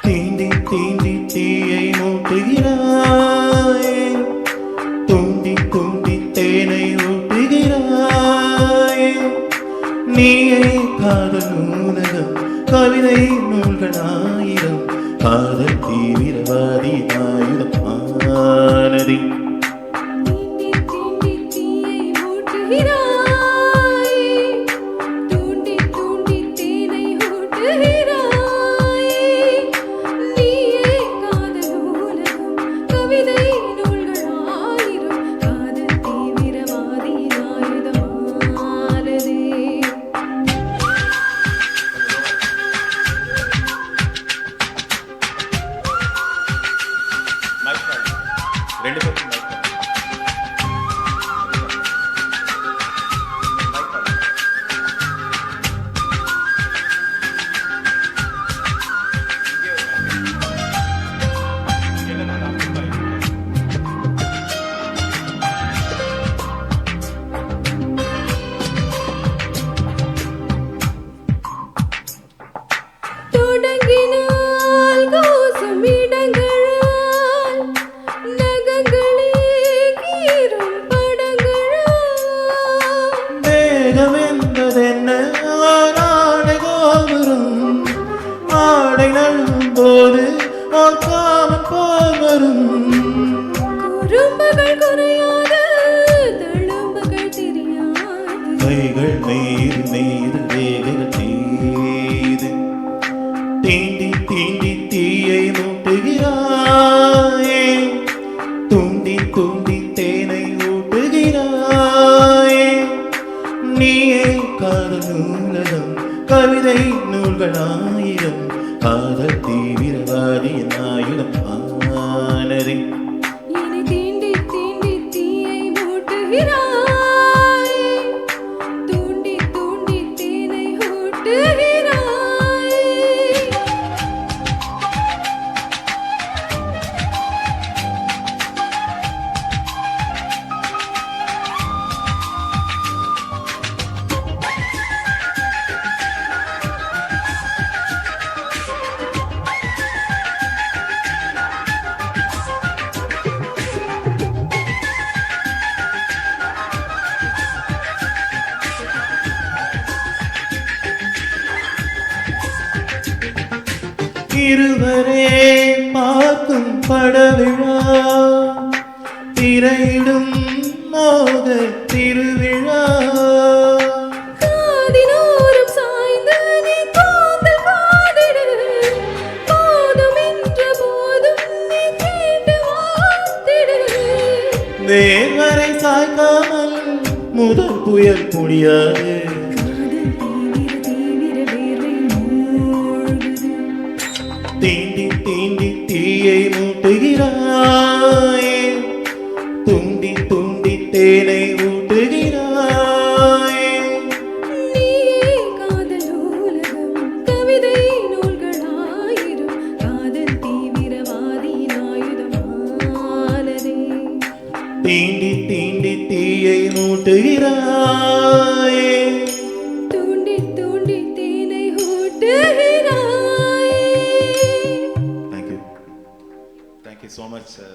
தீண்டி தீண்டி தீயை மூட்டுகிறாய், தூண்டி தூண்டி தேனை ஊட்டுகிறாய். நீயே காதல் நூலகம், கவிதை நூல்களாயிரம், காதல் தீவிரவாதி ஆயுதமானதி. ரெண்டு பேரும் போது காமன் போல் வரும். குறும்புகள் குறையாத தழும்புகள் தெரியாது, கைகள் மீது மீது வேகைகள் மீது தீண்டி தீண்டி தீயை மூட்டுகிறாயே, தூண்டி தூண்டி தேனை ஊட்டுகிறாயே. நீயே காதல் நூலகம், கவிதை நூல்களாயிரம், காதல் தீவிரவாதியின் ஆயுதம் ஆனதி. என்னை தீண்டி தீண்டி தீயை மூட்டுகிறாய், தூண்டி தூண்டி தேனை ஊட்டுகிறாய். இருவரே பார்க்கும் படவிழா, திரையிடும் மோக திருவிழா. காதினோரம் சாய்ந்து நீ காதல் காதிடு, போதும் என்ற போதும் நீ கேட்டு வாத்திடு. தேவரை சாய்க்காமல் முதல் புயல் முடியாது. தீண்டி தீண்டி தீயை மூட்டுகிறாயே, தூண்டி தூண்டி தேனை ஊட்டுகிறாயே. நீயே காதல் நூலகம், கவிதை நூல்களாயிரம், காதல் தீவிரவாதியின் ஆயுதமானதே. தீண்டி தீண்டி தீயை மூட்டுகிறாயே, தூண்டி தூண்டி தேனை ஊட்டுகிறாய். Thank you so much.